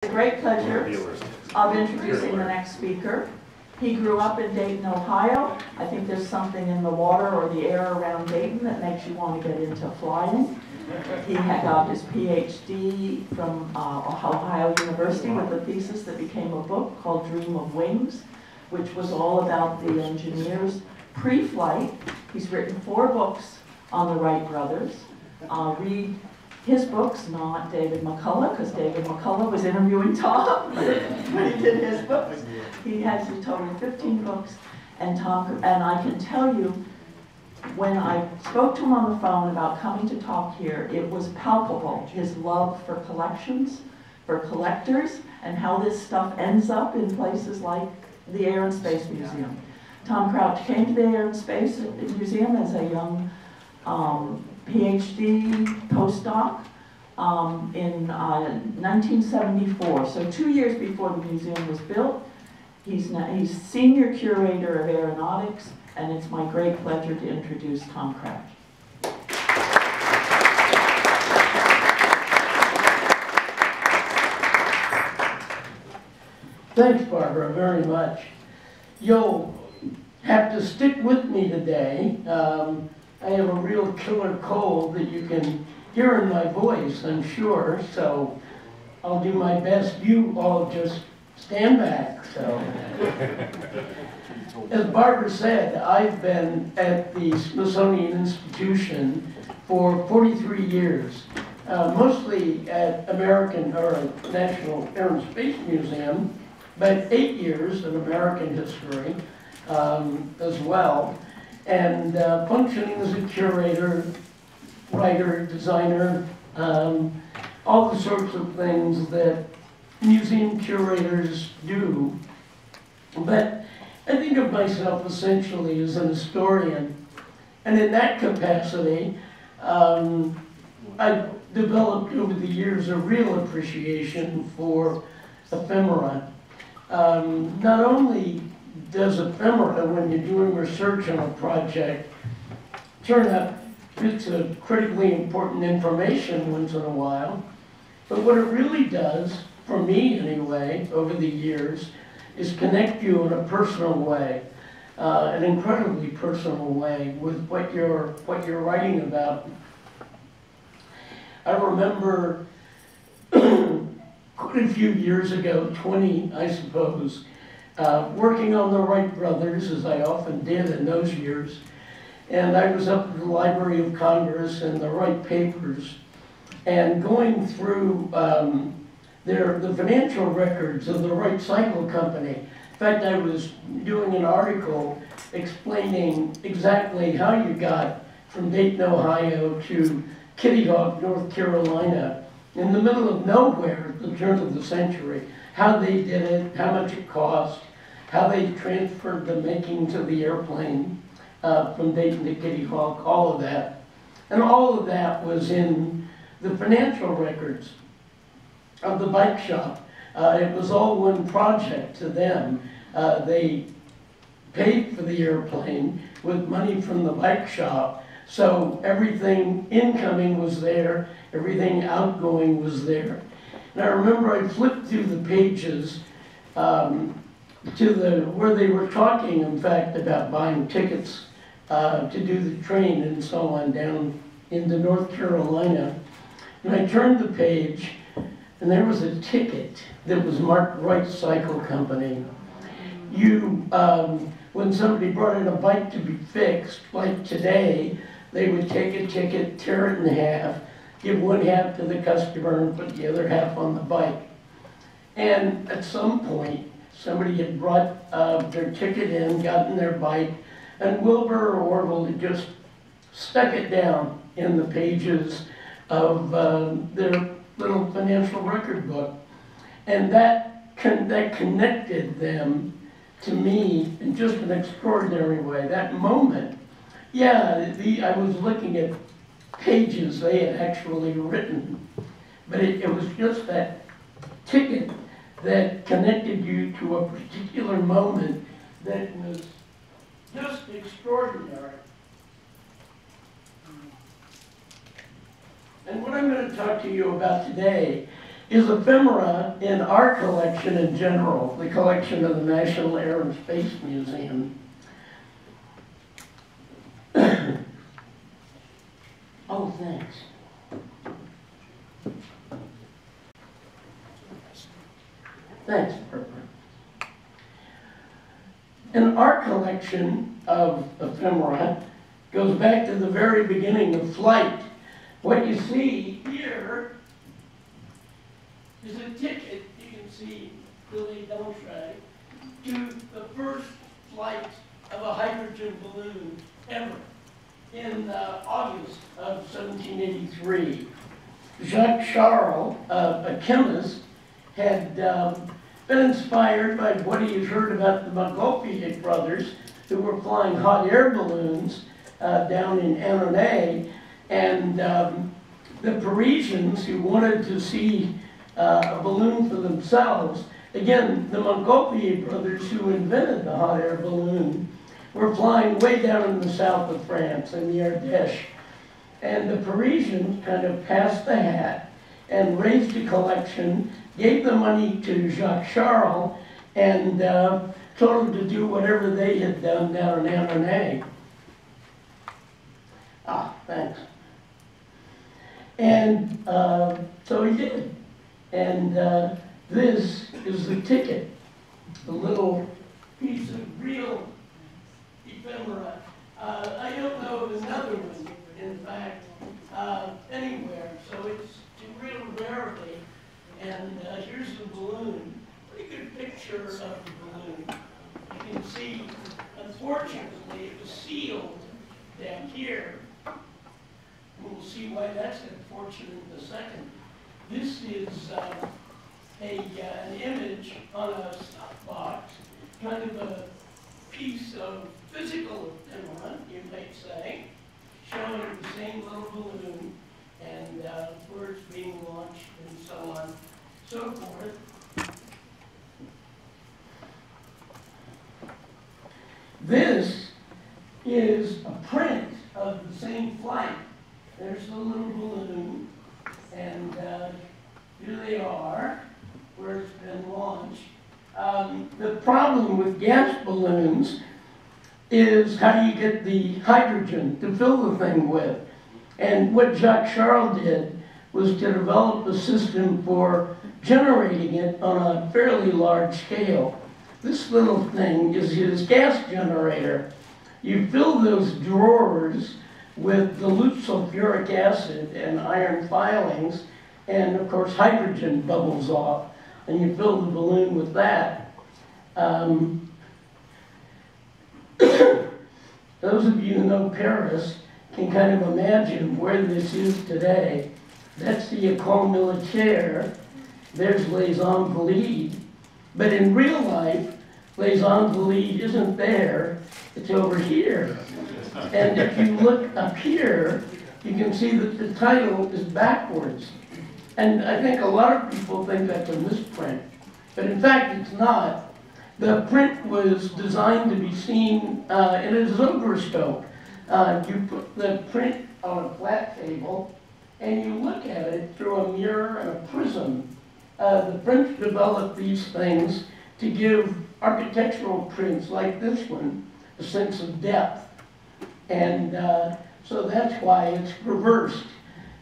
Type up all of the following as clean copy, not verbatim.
The great pleasure of introducing the next speaker. He grew up in Dayton, Ohio. I think there's something in the water or the air around Dayton that makes you want to get into flying. He had got his PhD from Ohio University with a thesis that became a book called Dream of Wings, which was all about the engineers pre-flight. He's written 4 books on the Wright brothers. Read his books, not David McCullough, because David McCullough was interviewing Tom when he did his books. He has a total of 15 books, and I can tell you, when I spoke to him on the phone about coming to talk here, it was palpable, his love for collections, for collectors, and how this stuff ends up in places like the Air and Space Museum. Tom Crouch came to the Air and Space Museum as a young PhD postdoc in 1974, so 2 years before the museum was built. He's Senior Curator of Aeronautics, and it's my great pleasure to introduce Tom Crouch. Thanks, Barbara, very much. You'll have to stick with me today. I have a real killer cold that you can hear in my voice, I'm sure, so I'll do my best. You all just stand back. So, as Barbara said, I've been at the Smithsonian Institution for 43 years, mostly at National Air and Space Museum, but 8 years in American history as well, and functioning as a curator, writer, designer, all the sorts of things that museum curators do. But I think of myself essentially as an historian, and in that capacity, I've developed over the years a real appreciation for ephemera. Not only does ephemera, when you're doing research on a project, turn up bits of critically important information once in a while, but what it really does, for me anyway, over the years, is connect you in a personal way, an incredibly personal way with what you're writing about. I remember quite a few years ago, 20 I suppose, working on the Wright brothers, as I often did in those years, and I was up at the Library of Congress and the Wright papers, and going through the financial records of the Wright Cycle Company. In fact, I was doing an article explaining exactly how you got from Dayton, Ohio to Kitty Hawk, North Carolina, in the middle of nowhere at the turn of the century, how they did it, how much it cost, how they transferred the makings of the airplane from Dayton to Kitty Hawk, all of that. And all of that was in the financial records of the bike shop. It was all one project to them. They paid for the airplane with money from the bike shop, so everything incoming was there, everything outgoing was there. And I remember I flipped through the pages to where they were talking, in fact, about buying tickets to do the train and so on down into North Carolina. And I turned the page, and there was a ticket that was marked Wright Cycle Company. When somebody brought in a bike to be fixed, like today, they would take a ticket, tear it in half, give one half to the customer, and put the other half on the bike. And at some point, somebody had brought their ticket in, gotten their bike, and Wilbur or Orville had just stuck it down in the pages of their little financial record book. And that connected them to me in just an extraordinary way. That moment, yeah, I was looking at pages they had actually written, but it was just that ticket that connected you to a particular moment that was just extraordinary. And what I'm going to talk to you about today is ephemera in our collection in general, the collection of the National Air and Space Museum. Oh, thanks. Thanks, Barbara. And our collection of ephemera goes back to the very beginning of flight. What you see here is a ticket, you can see, Billy, don't try, to the first flight of a hydrogen balloon ever in August of 1783. Jacques Charles, a chemist, had been inspired by what he had heard about the Montgolfier brothers, who were flying hot air balloons down in Annonay, and the Parisians who wanted to see a balloon for themselves. Again, the Montgolfier brothers, who invented the hot air balloon, were flying way down in the south of France, in the Ardèche. And the Parisians kind of passed the hat and raised a collection, gave the money to Jacques Charles, and told him to do whatever they had done down in Annonay. Ah, thanks. And so he did. And this is the ticket, the little piece of real ephemera. I don't know of another one, in fact, anywhere, so it's a real rarity. And here's the balloon. Pretty good picture of the balloon. You can see, unfortunately, it was sealed down here. We'll see why that's unfortunate in a second. This is an image on a stuff box, kind of a piece of physical ephemera, you might say, showing the same little balloon and where it's being launched and so on, so forth. This is a print of the same flight. There's the little balloon, and here they are, where it's been launched. The problem with gas balloons is how do you get the hydrogen to fill the thing with? And what Jacques Charles did was to develop a system for generating it on a fairly large scale. This little thing is his gas generator. You fill those drawers with dilute sulfuric acid and iron filings, and of course hydrogen bubbles off, and you fill the balloon with that. Those of you who know Paris can kind of imagine where this is today. That's the École Militaire. There's Les Invalides. But in real life, Les Invalides isn't there. It's over here. And if you look up here, you can see that the title is backwards. And I think a lot of people think that's a misprint. But in fact, it's not. The print was designed to be seen in a zogroscope. You put the print on a flat table, and you look at it through a mirror and a prism. The French developed these things to give architectural prints like this one a sense of depth. And so that's why it's reversed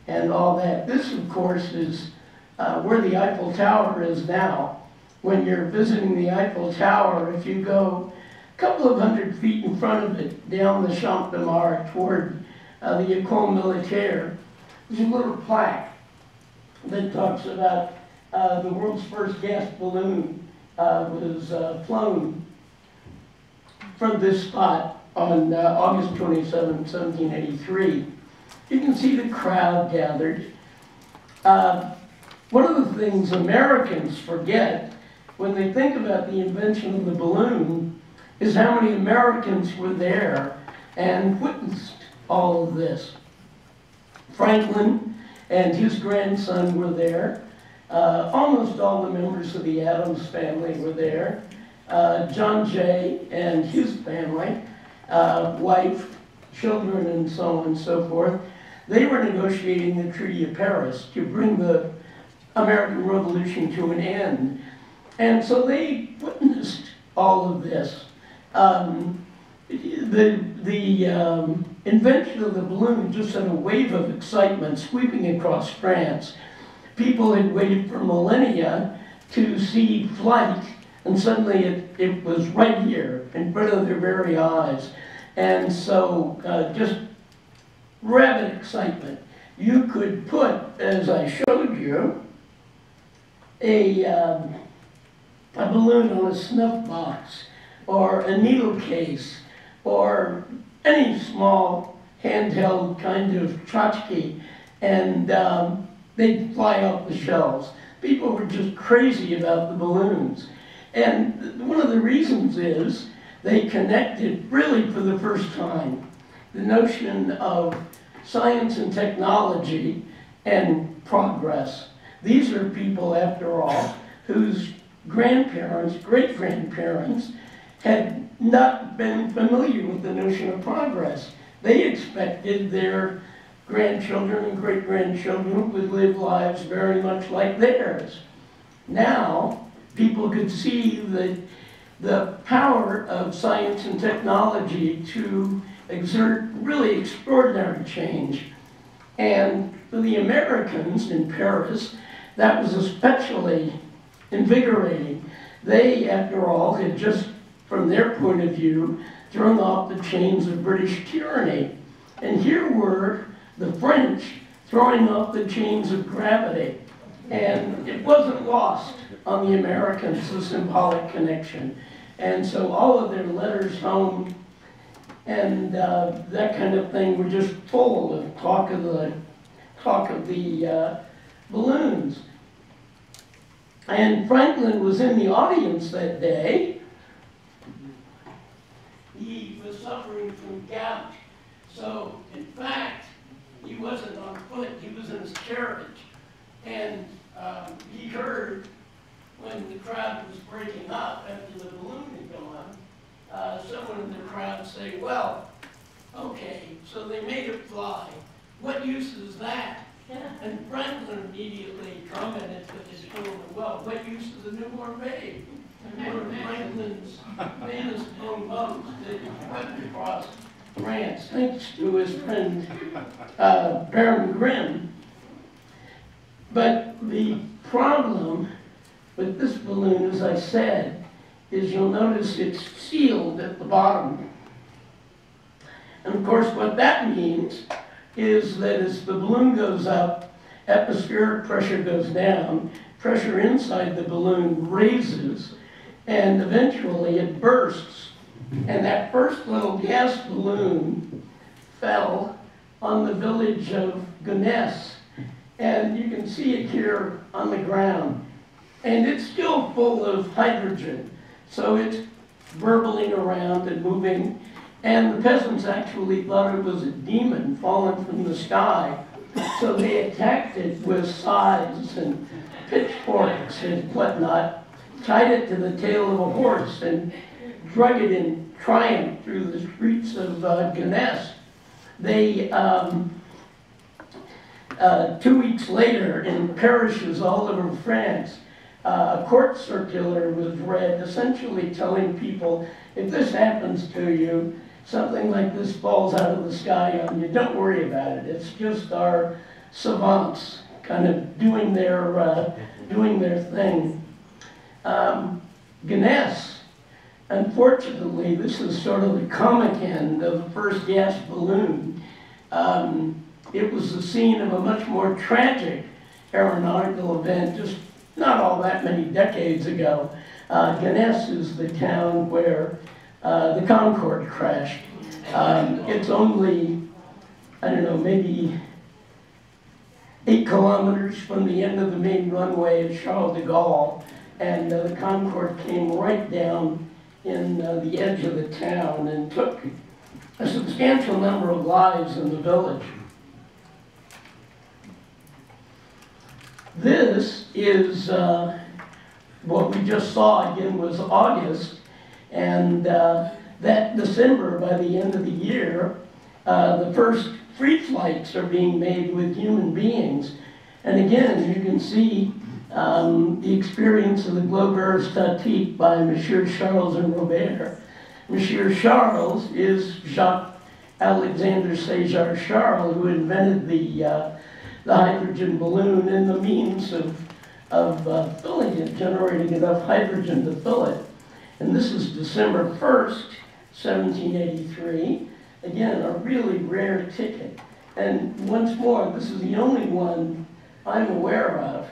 and all that. This, of course, is where the Eiffel Tower is now. When you're visiting the Eiffel Tower, if you go a couple of 100 feet in front of it, down the Champ de Mars toward the École Militaire, there's a little plaque that talks about the world's first gas balloon was flown from this spot on August 27, 1783. You can see the crowd gathered. One of the things Americans forget when they think about the invention of the balloon is how many Americans were there and witnessed all of this. Franklin and his grandson were there. Almost all the members of the Adams family were there. John Jay and his family, wife, children, and so on and so forth. They were negotiating the Treaty of Paris to bring the American Revolution to an end. And so they witnessed all of this. The invention of the balloon just sent a wave of excitement sweeping across France. People had waited for millennia to see flight, and suddenly it was right here in front of their very eyes. And so just rabid excitement. You could put, as I showed you, a balloon on a snuff box, or a needle case, or any small handheld kind of tchotchke, and they'd fly off the shelves. People were just crazy about the balloons. And one of the reasons is they connected, really for the first time, the notion of science and technology and progress. These are people, after all, whose grandparents, great-grandparents, had not been familiar with the notion of progress. They expected their grandchildren and great-grandchildren would live lives very much like theirs. Now, people could see the power of science and technology to exert really extraordinary change. And for the Americans in Paris, that was especially invigorating. They, after all, had just, from their point of view, thrown off the chains of British tyranny. And here were the French throwing off the chains of gravity. And it wasn't lost on the Americans, the symbolic connection. And so all of their letters home and that kind of thing were just full of talk of the balloons. And Franklin was in the audience that day. He was suffering from gout. So, in fact, he wasn't on foot, he was in his carriage. And he heard when the crowd was breaking up after the balloon had gone, someone in the crowd say, well, okay, so they made it fly. What use is that? And Franklin immediately commented with his children, well, what use is a newborn babe? And one of Franklin's famous bonbons that he swept across France, thanks to his friend Baron Grimm. But the problem with this balloon, as I said, is you'll notice it's sealed at the bottom. And of course what that means is that as the balloon goes up, atmospheric pressure goes down, pressure inside the balloon raises, and eventually it bursts. And that first little gas balloon fell on the village of Gonesse. And you can see it here on the ground. And it's still full of hydrogen. So it's burbling around and moving. And the peasants actually thought it was a demon fallen from the sky. So they attacked it with scythes and pitchforks and whatnot, tied it to the tail of a horse, and drug it in triumph through the streets of Gonesse. They, 2 weeks later, in parishes all over France, a court circular was read, essentially telling people, if this happens to you, something like this falls out of the sky on you, don't worry about it. It's just our savants kind of doing their thing. Gonesse, unfortunately, this is sort of the comic end of the first gas balloon. It was the scene of a much more tragic aeronautical event just not all that many decades ago. Gonesse is the town where the Concorde crashed. It's only, I don't know, maybe 8 kilometers from the end of the main runway at Charles de Gaulle, and the Concorde came right down in the edge of the town and took a substantial number of lives in the village. This is what we just saw again was August, and that December, by the end of the year, the first free flights are being made with human beings. And again, you can see The Experience of the Globe Aerostatique by Monsieur Charles and Robert. Monsieur Charles is Jacques Alexander César Charles, who invented the hydrogen balloon and the means of filling it, generating enough hydrogen to fill it. And this is December 1st, 1783. Again, a really rare ticket. And once more, this is the only one I'm aware of.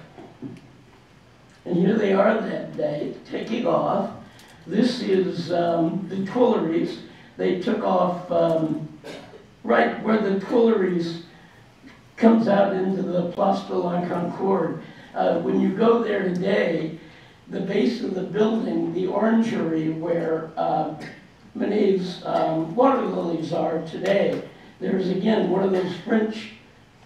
And here they are that day, taking off. This is the Tuileries. They took off right where the Tuileries comes out into the Place de la Concorde. When you go there today, the base of the building, the orangery where Manet's water lilies are today, there's again one of those French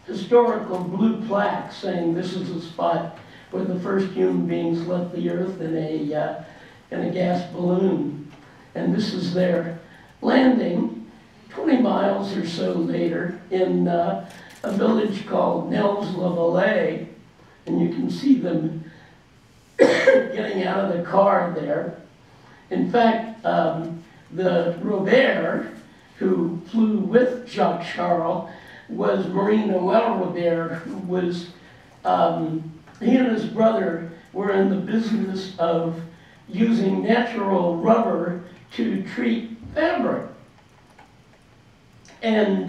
historical blue plaques saying this is the spot where the first human beings left the earth in a gas balloon. And this is their landing 20 miles or so later in a village called Nels-le-Valais, and you can see them getting out of the car there. In fact, the Robert, who flew with Jacques Charles, was Marie Noël Robert, who was, he and his brother were in the business of using natural rubber to treat fabric. And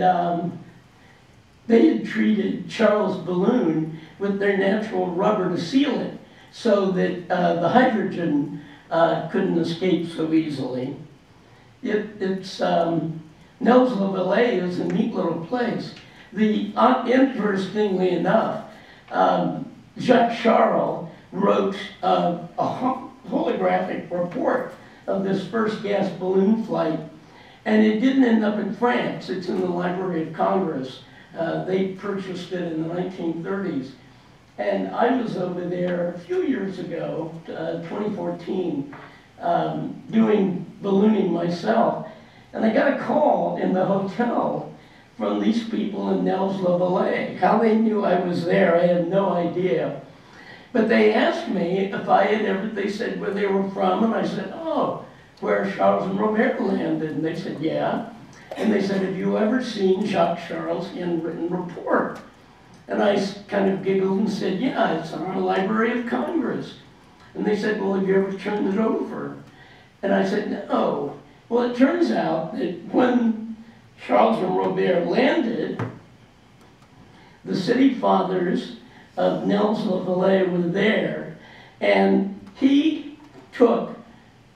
they had treated Charles' balloon with their natural rubber to seal it so that the hydrogen couldn't escape so easily. Nels-le-Valais is a neat little place. Interestingly enough, Jacques Charles wrote a holographic report of this first gas balloon flight, and it didn't end up in France. It's in the Library of Congress. They purchased it in the 1930s. And I was over there a few years ago, 2014, doing ballooning myself. And I got a call in the hotel from these people in Nels-le-Valais. How they knew I was there, I had no idea. But they asked me if I had ever, they said where they were from, and I said, oh, where Charles and Robert landed. And they said, yeah. And they said, have you ever seen Jacques Charles' handwritten report? And I kind of giggled and said, yeah, it's on the Library of Congress. And they said, well, have you ever turned it over? And I said, no. Well, it turns out that when Charles and Robert landed, the city fathers of Nels-le-Valais were there, and he took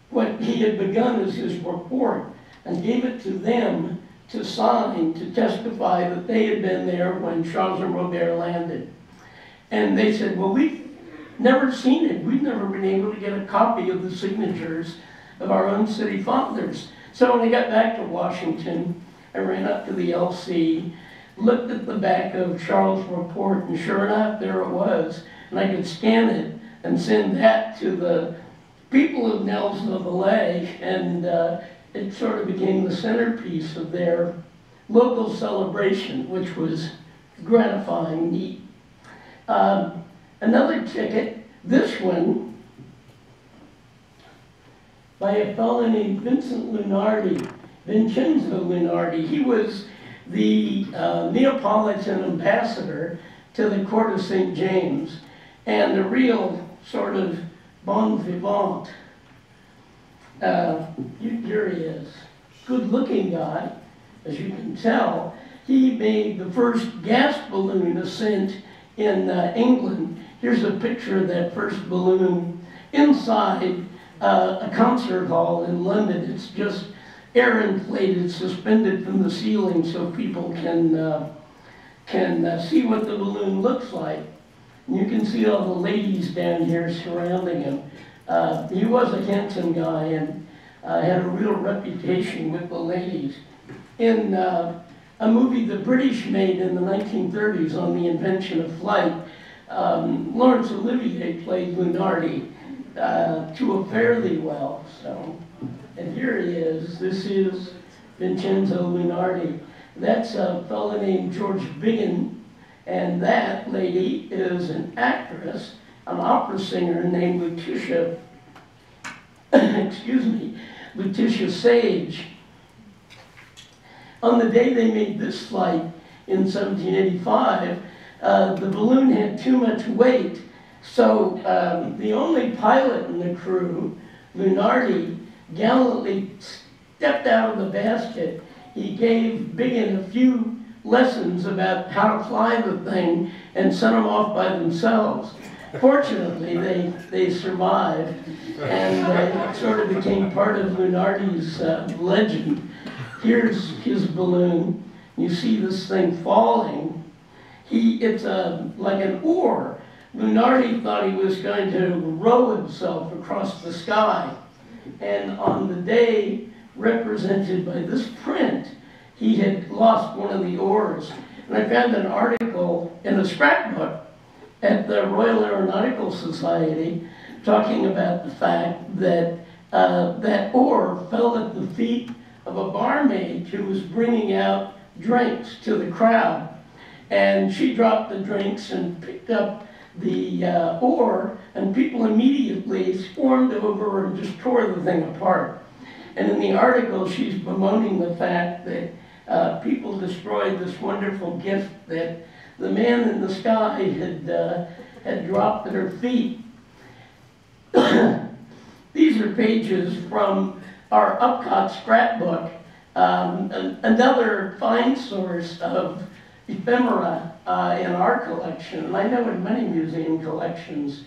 what he had begun as his report and gave it to them to sign, to testify that they had been there when Charles and Robert landed. And they said, well, we've never seen it. We've never been able to get a copy of the signatures of our own city fathers. So when I got back to Washington, I ran up to the LC, looked at the back of Charles' report, and sure enough, there it was. And I could scan it and send that to the people of Nels-le-Valais, and it sort of became the centerpiece of their local celebration, which was gratifying, neat. Another ticket, this one, by a fellow named Vincenzo Lunardi. He was the Neapolitan ambassador to the court of St. James, and a real sort of bon vivant. Here he is. Good-looking guy, as you can tell. He made the first gas balloon ascent in England. Here's a picture of that first balloon inside a concert hall in London. It's just air inflated, suspended from the ceiling so people can see what the balloon looks like. And you can see all the ladies down here surrounding him. He was a handsome guy and had a real reputation with the ladies. In a movie the British made in the 1930s on the invention of flight, Laurence Olivier played Lunardi to a fairly well. So, and here he is. This is Vincenzo Lunardi. That's a fellow named George Biggin, and that lady is an actress. an opera singer named Letitia, excuse me, Letitia Sage. On the day they made this flight in 1785, the balloon had too much weight, so the only pilot in the crew, Lunardi, gallantly stepped out of the basket. He gave Biggin a few lessons about how to fly the thing and sent them off by themselves. Fortunately, they survived, and it sort of became part of Lunardi's legend. Here's his balloon. You see this thing falling. It's like an oar. Lunardi thought he was going to row himself across the sky. And on the day represented by this print, he had lost one of the oars. And I found an article in a scrapbook at the Royal Aeronautical Society talking about the fact that that oar fell at the feet of a barmaid who was bringing out drinks to the crowd. And she dropped the drinks and picked up the oar, and people immediately swarmed over her and just tore the thing apart. And in the article, she's bemoaning the fact that people destroyed this wonderful gift that the man in the sky had dropped at her feet. These are pages from our Upcott scrapbook, another fine source of ephemera in our collection, and I know in many museum collections,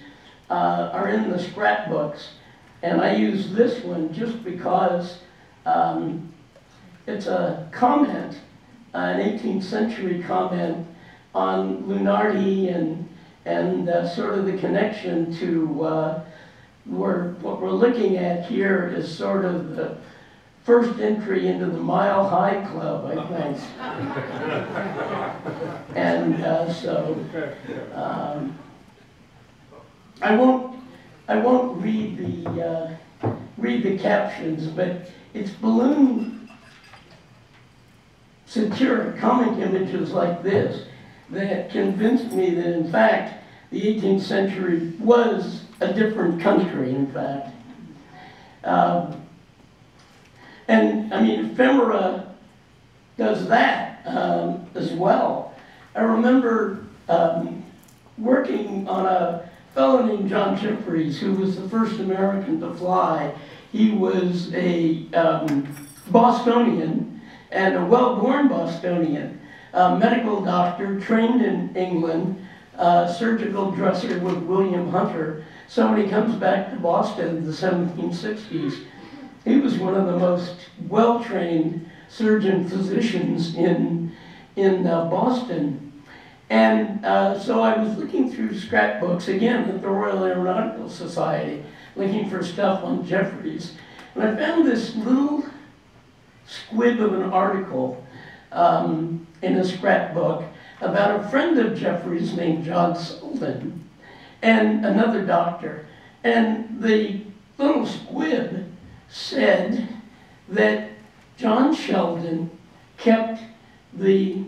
are in the scrapbooks. And I use this one just because it's a comment, an 18th century comment on Lunardi and sort of the connection to what we're looking at here is sort of the first entry into the Mile High Club, I think. And I won't read the captions, but it's balloon satiric comic images like this that convinced me that in fact the 18th century was a different country, in fact. And I mean, ephemera does that as well. I remember working on a fellow named John Jeffries, who was the first American to fly. He was a Bostonian, and a well-born Bostonian, a medical doctor trained in England, surgical dresser with William Hunter. So when he comes back to Boston in the 1760s, he was one of the most well-trained surgeon physicians in Boston. And so I was looking through scrapbooks, again, at the Royal Aeronautical Society, looking for stuff on Jeffries. And I found this little squib of an article in a scrapbook about a friend of Jeffries named John Sullivan and another doctor. And the little squib said that John Sheldon kept the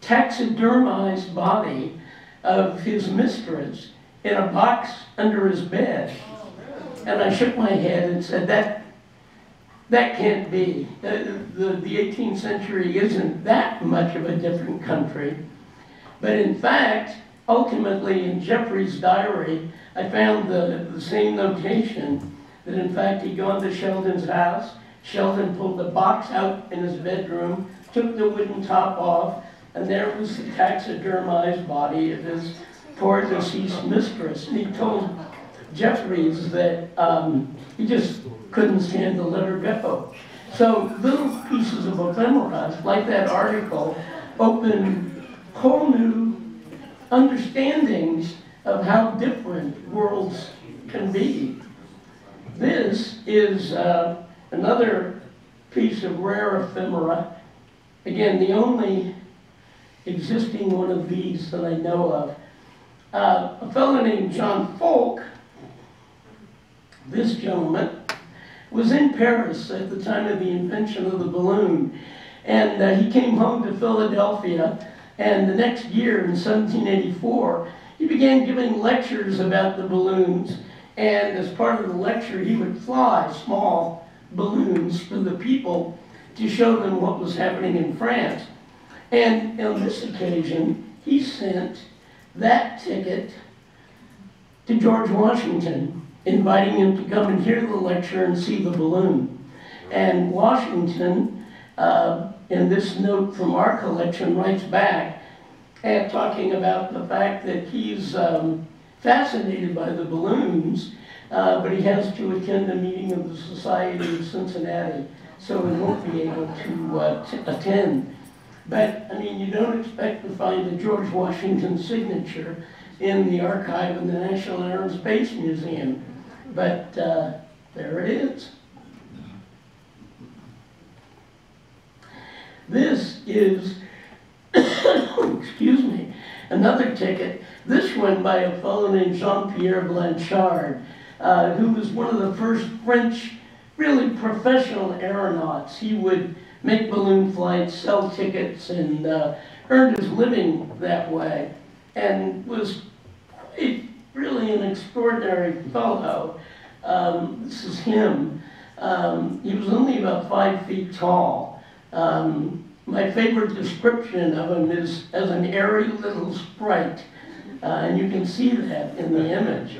taxidermized body of his mistress in a box under his bed. And I shook my head and said, that can't be. The 18th century isn't that much of a different country. But in fact, ultimately in Jeffries' diary, I found the same notation, that in fact he'd gone to Sheldon's house. Sheldon pulled the box out in his bedroom, took the wooden top off, and there was the taxidermized body of his poor deceased mistress. And he told Jeffries that he just couldn't stand to let her go. So little pieces of ephemera, like that article, open whole new understandings of how different worlds can be. This is another piece of rare ephemera. Again, the only existing one of these that I know of. A fellow named John Folk, this gentleman, was in Paris at the time of the invention of the balloon. And he came home to Philadelphia, and the next year, in 1784, he began giving lectures about the balloons, and as part of the lecture, he would fly small balloons for the people to show them what was happening in France. And on this occasion, he sent that ticket to George Washington, inviting him to come and hear the lecture and see the balloon. And Washington, in this note from our collection, writes back and talking about the fact that he's fascinated by the balloons, but he has to attend a meeting of the Society of Cincinnati, so he won't be able to attend. But, I mean, you don't expect to find a George Washington signature in the archive of the National Air and Space Museum, but there it is. This is, excuse me, another ticket, this one by a fellow named Jean-Pierre Blanchard, who was one of the first French, really professional aeronauts. He would make balloon flights, sell tickets, and earned his living that way, and was quite really an extraordinary fellow. This is him. He was only about 5 feet tall. My favorite description of him is as an airy little sprite, and you can see that in the image.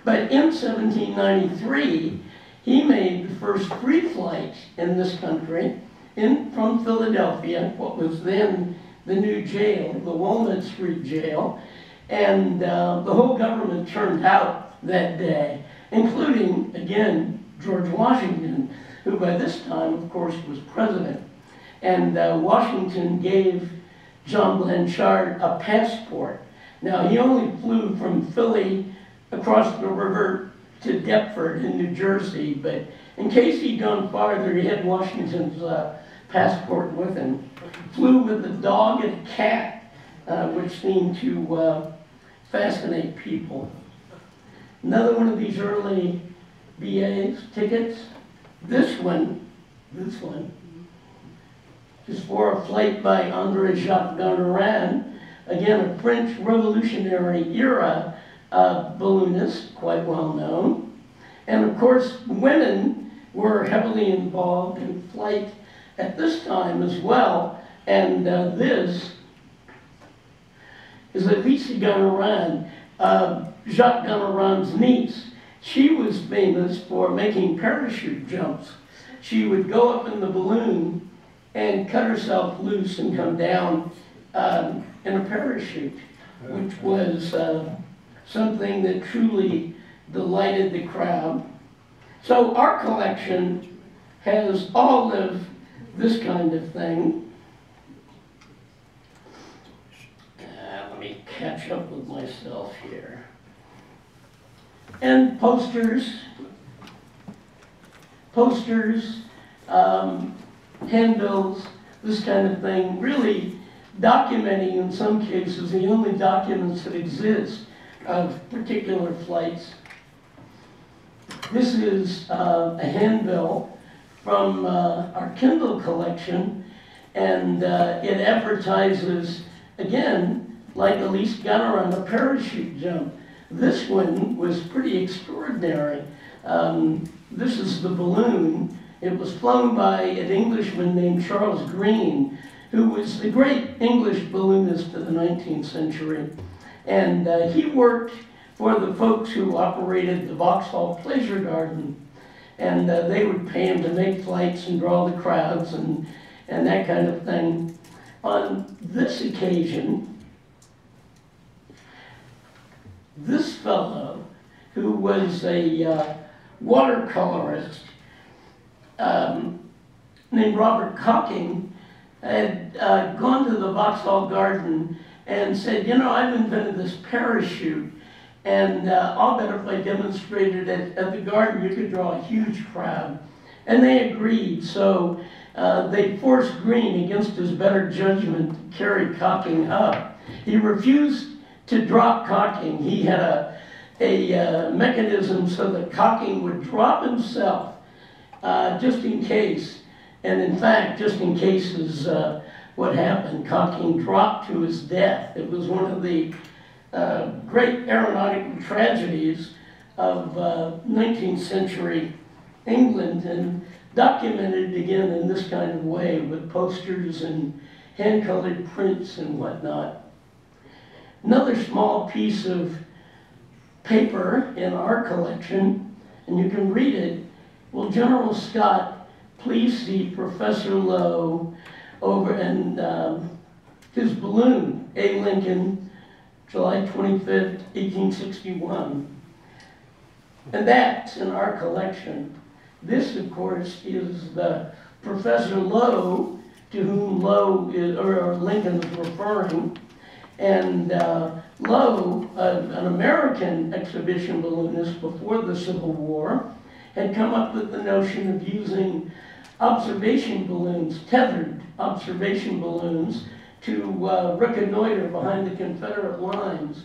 But in 1793, he made the first free flight in this country from Philadelphia, what was then the new jail, the Walnut Street jail, and the whole government turned out that day, including, again, George Washington, who by this time, of course, was president. And Washington gave John Blanchard a passport. Now, he only flew from Philly across the river to Deptford in New Jersey, but in case he'd gone farther, he had Washington's passport with him. Flew with a dog and a cat, which seemed to fascinate people. Another one of these early BA's tickets, this one, is for a flight by André Jacques Garnerin, again a French Revolutionary era balloonist, quite well known. And of course, women were heavily involved in flight at this time as well. And this is Elise Garnerin, Jacques Garnerin's niece. She was famous for making parachute jumps. She would go up in the balloon and cut herself loose and come down in a parachute, which was something that truly delighted the crowd. So our collection has all of this kind of thing. Let me catch up with myself here. And posters, handbills, this kind of thing, really documenting in some cases the only documents that exist of particular flights. This is a handbill from our Kindle collection, and it advertises, again, like Elise Garnerin, a parachute jump. This one was pretty extraordinary. This is the balloon. It was flown by an Englishman named Charles Green, who was the great English balloonist of the 19th century. And he worked for the folks who operated the Vauxhall Pleasure Garden. And they would pay him to make flights and draw the crowds and that kind of thing. On this occasion, this fellow, who was a watercolorist named Robert Cocking, had gone to the Vauxhall Garden and said, you know, I've invented this parachute, and I'll bet if I demonstrated it at the garden, you could draw a huge crowd. And they agreed, so they forced Green, against his better judgment, to carry Cocking up. He refused to drop Cocking. He had a mechanism so that Cocking would drop himself just in case. And in fact, just in case is what happened. Cocking dropped to his death. It was one of the great aeronautical tragedies of 19th century England and documented again in this kind of way with posters and hand-colored prints and whatnot. Another small piece of paper in our collection, and you can read it. Will General Scott please see Professor Lowe over and his balloon, A. Lincoln, July 25th, 1861. And that's in our collection. This, of course, is the Professor Lowe, to whom Lowe is, or Lincoln is referring. And Lowe, an American exhibition balloonist before the Civil War, had come up with the notion of using observation balloons, tethered observation balloons, to reconnoiter behind the Confederate lines.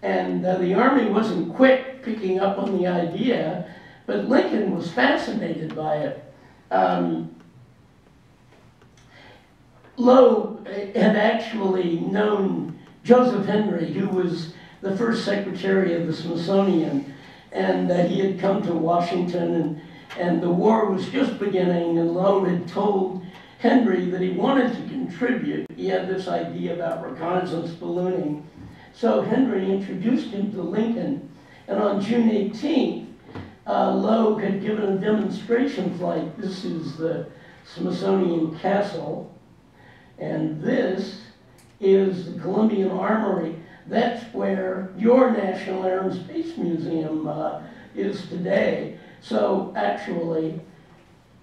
And the Army wasn't quick picking up on the idea, but Lincoln was fascinated by it. Lowe had actually known Joseph Henry, who was the first secretary of the Smithsonian, and he had come to Washington, and the war was just beginning, and Lowe had told Henry that he wanted to contribute. He had this idea about reconnaissance ballooning. So Henry introduced him to Lincoln, and on June 18th, Lowe had given a demonstration flight. This is the Smithsonian Castle, and this is the Columbian Armory. That's where your National Air and Space Museum is today. So actually,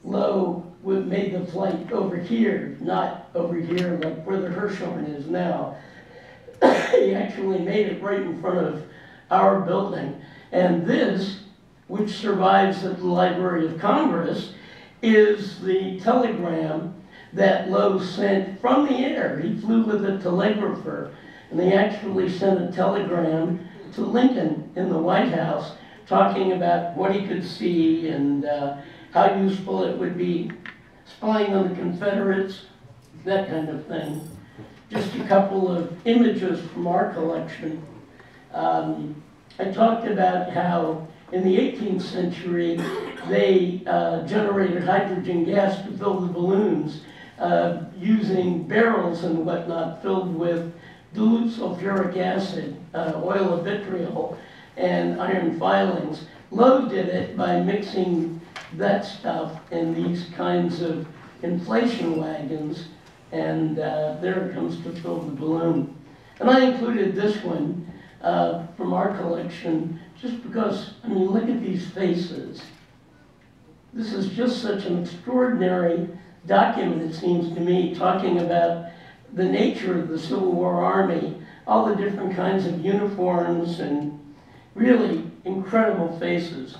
Lowe made the flight over here, not over here like where the Hirshhorn is now. He actually made it right in front of our building. And this, which survives at the Library of Congress, is the telegram that Lowe sent from the air. He flew with a telegrapher, and they actually sent a telegram to Lincoln in the White House talking about what he could see and how useful it would be spying on the Confederates, that kind of thing. Just a couple of images from our collection. I talked about how in the 18th century they generated hydrogen gas to fill the balloons using barrels and whatnot filled with dilute sulfuric acid, oil of vitriol, and iron filings. Lowe did it by mixing that stuff in these kinds of inflation wagons, and there it comes to fill the balloon. And I included this one from our collection just because, I mean, look at these faces. This is just such an extraordinary document, it seems to me, talking about the nature of the Civil War Army, all the different kinds of uniforms and really incredible faces.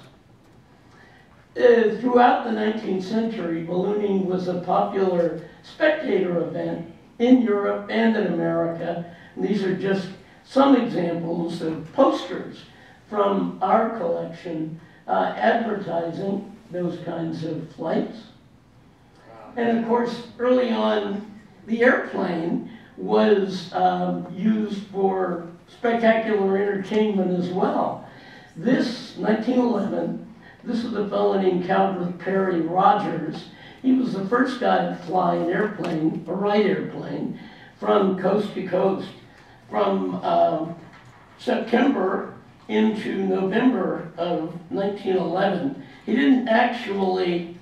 Throughout the 19th century, ballooning was a popular spectator event in Europe and in America. And these are just some examples of posters from our collection advertising those kinds of flights. And of course, early on, the airplane was used for spectacular entertainment as well. This, 1911, this is a fellow named Calvert Perry Rogers. He was the first guy to fly an airplane, a Wright airplane, from coast to coast, from September into November of 1911. He didn't actually,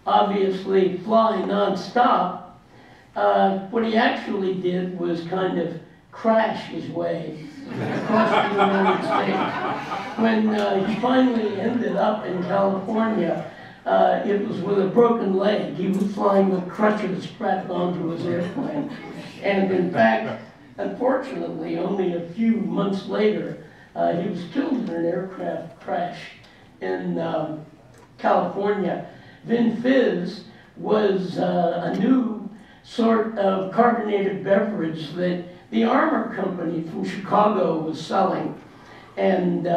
obviously, fly nonstop. What he actually did was kind of crash his way across the United States. When he finally ended up in California, it was with a broken leg. He was flying with crutches strapped onto his airplane. And in fact, unfortunately, only a few months later, he was killed in an aircraft crash in California. Vin Fizz was a new sort of carbonated beverage that the Armor Company from Chicago was selling. And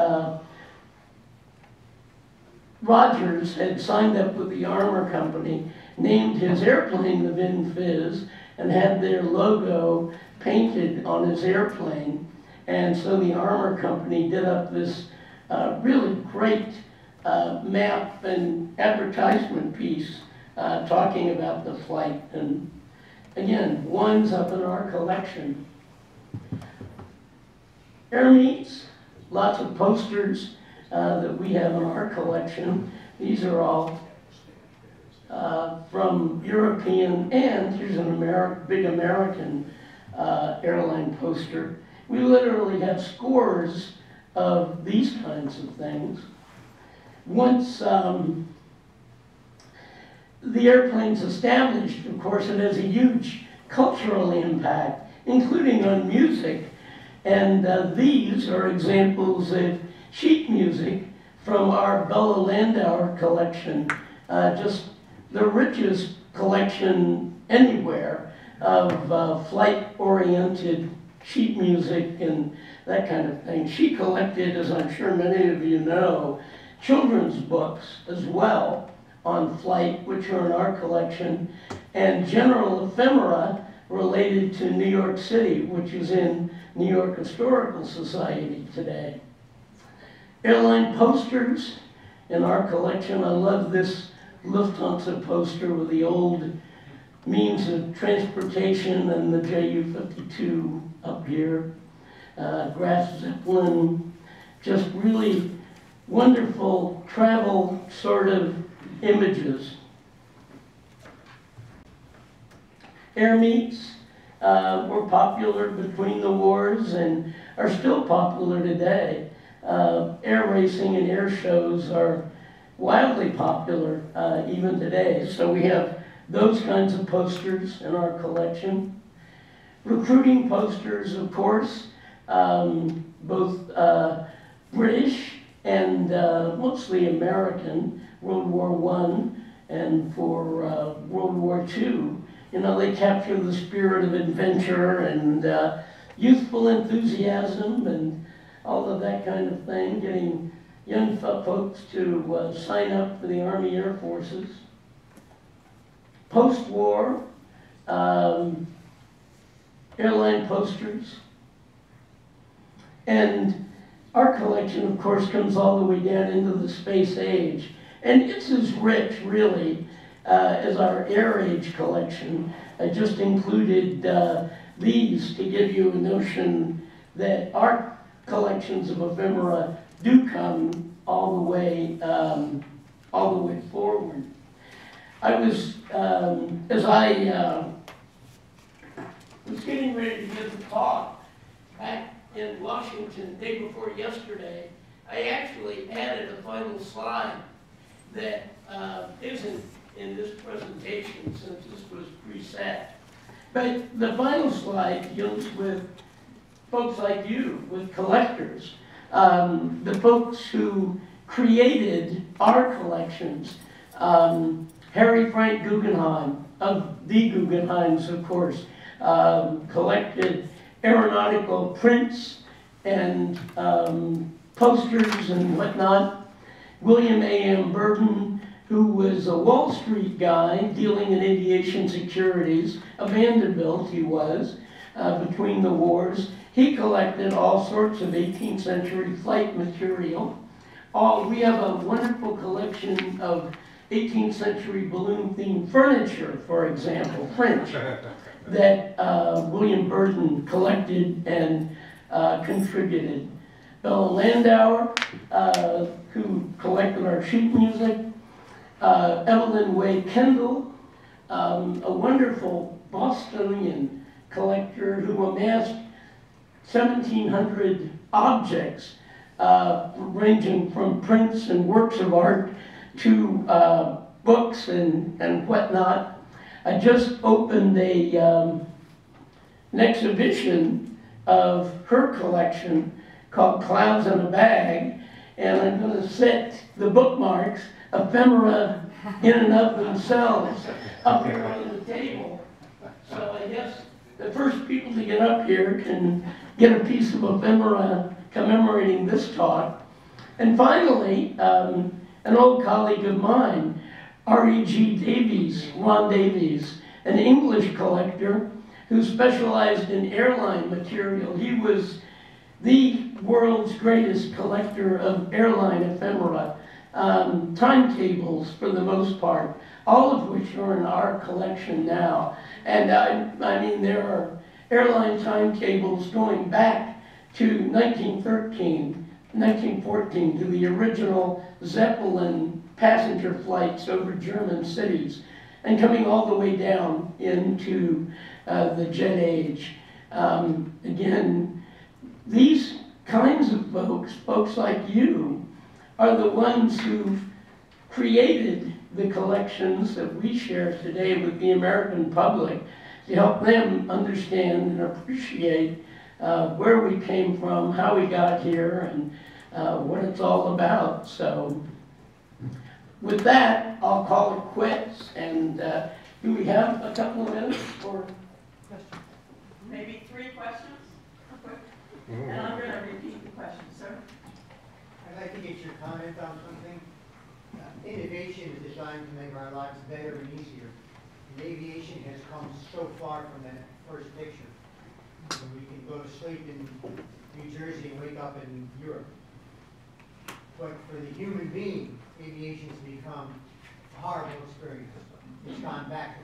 Rogers had signed up with the Armor Company, named his airplane the Vin Fizz, and had their logo painted on his airplane. And so the armor company did up this really great map and advertisement piece talking about the flight. And again, one's up in our collection. Air meets, lots of posters that we have in our collection. These are all from European, and here's an big American airline poster. We literally have scores of these kinds of things. Once the airplane's established, of course, it has a huge cultural impact, including on music. And these are examples of sheet music from our Bella Landauer collection, just the richest collection anywhere of flight-oriented sheet music and that kind of thing. She collected, as I'm sure many of you know, children's books as well on flight, which are in our collection, and general ephemera related to New York City, which is in New York Historical Society today. Airline posters in our collection. I love this Lufthansa poster with the old means of transportation and the Ju-52 up here. Graf Zeppelin, just really wonderful travel sort of images. Air meets were popular between the wars and are still popular today. Air racing and air shows are wildly popular even today. So we have those kinds of posters in our collection. Recruiting posters, of course, both British and mostly American, World War I and for World War II. You know, they capture the spirit of adventure and youthful enthusiasm and all of that kind of thing, getting young folks to sign up for the Army Air Forces. Post-war, airline posters. And our collection, of course, comes all the way down into the space age. And it's as rich, really, as our Air Age collection. I just included these to give you a notion that our collections of ephemera do come all the way forward. I was, as I was getting ready to give the talk back in Washington day before yesterday, I actually added a final slide that isn't in this presentation since this was preset. But the final slide deals with folks like you, with collectors, the folks who created our collections. Harry Frank Guggenheim, of the Guggenheims, of course, collected aeronautical prints and posters and whatnot. William A.M. Burton, who was a Wall Street guy dealing in aviation securities, a Vanderbilt he was, between the wars. He collected all sorts of 18th century flight material. We have a wonderful collection of 18th century balloon-themed furniture, for example, French, that William Burton collected and contributed. Bella Landauer, who collected our sheet music. Evelyn Way Kendall, a wonderful Bostonian collector who amassed 1,700 objects, ranging from prints and works of art to books and whatnot. I just opened an exhibition of her collection called Clouds in a Bag, and I'm going to set the bookmarks, ephemera in and of themselves, up here on the table. So I guess the first people to get up here can get a piece of ephemera commemorating this talk. And finally, an old colleague of mine, R.E.G. Davies, Ron Davies, an English collector who specialized in airline material. He was the world's greatest collector of airline ephemera, timetables for the most part, all of which are in our collection now. And I mean, there are airline timetables going back to 1914, to the original Zeppelin passenger flights over German cities, and coming all the way down into the jet age. Again, these kinds of folks like you, are the ones who've created the collections that we share today with the American public to help them understand and appreciate where we came from, how we got here, and what it's all about. So with that, I'll call it quits. And do we have a couple of minutes for questions? Maybe 3 questions? Quick. And I'm going to repeat the question, sir. I'd like to get your comment on something. Innovation is designed to make our lives better and easier. And aviation has come so far from that first picture. We can go to sleep in New Jersey and wake up in Europe. But for the human being, aviation has become a horrible experience. It's gone backwards.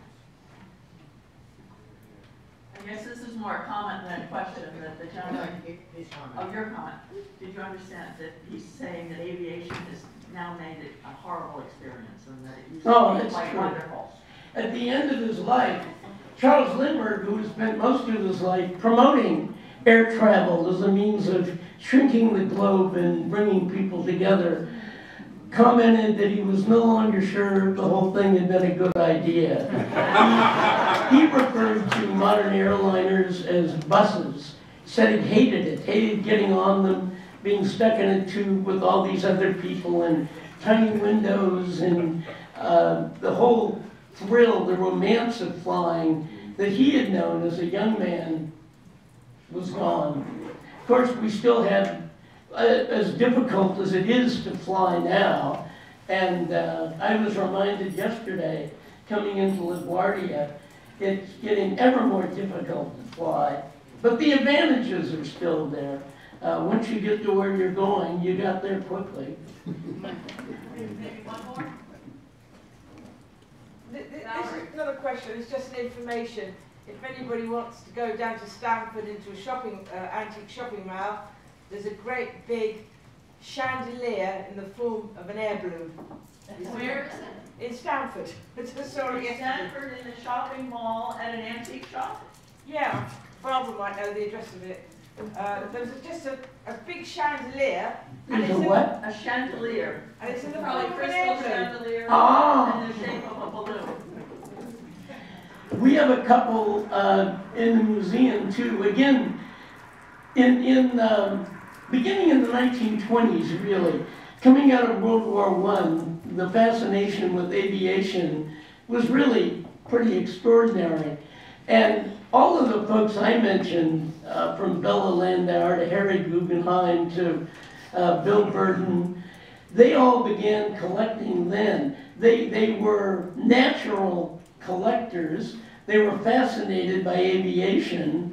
I guess this is more a comment than a question that the gentleman, His comment. of your comment. Did you understand that he's saying that aviation has now made it a horrible experience and that it used to be quite wonderful? At the end of his life, Charles Lindbergh, who has spent most of his life promoting air travel as a means of shrinking the globe and bringing people together, commented that he was no longer sure the whole thing had been a good idea. He referred to modern airliners as buses, said he hated it, hated getting on them, being stuck in a tube with all these other people and tiny windows, and the whole thrill, the romance of flying that he had known as a young man was gone. Of course, we still have as difficult as it is to fly now, and I was reminded yesterday, coming into LaGuardia, it's getting ever more difficult to fly, but the advantages are still there. Once you get to where you're going, you got there quickly. Maybe one more? This is not a question, it's just an information. If anybody wants to go down to Stanford into a shopping, antique shopping mall, there's a great big chandelier in the form of an air balloon. Where is it? In Stanford. Sorry, Stanford in a shopping mall at an antique shop? Yeah, Barbara might know the address of it. There's just a big chandelier. There's a what? A chandelier. And it's in the Probably form of an crystal air balloon. chandelier Ah. in the shape of a balloon. We have a couple in the museum too. Again, beginning in the 1920s, really, coming out of World War I, the fascination with aviation was really pretty extraordinary. And all of the folks I mentioned, from Bella Landauer to Harry Guggenheim to Bill Burton, they all began collecting then. They were natural collectors. They were fascinated by aviation,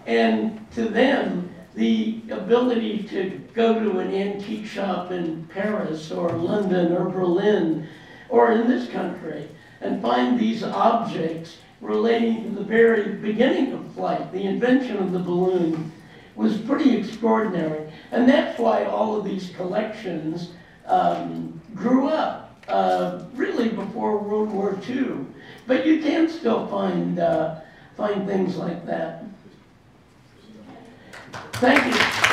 and to them, the ability to go to an antique shop in Paris or London or Berlin or in this country and find these objects relating to the very beginning of flight, the invention of the balloon, was pretty extraordinary. And that's why all of these collections grew up really before World War II. But you can still find things like that. Thank you.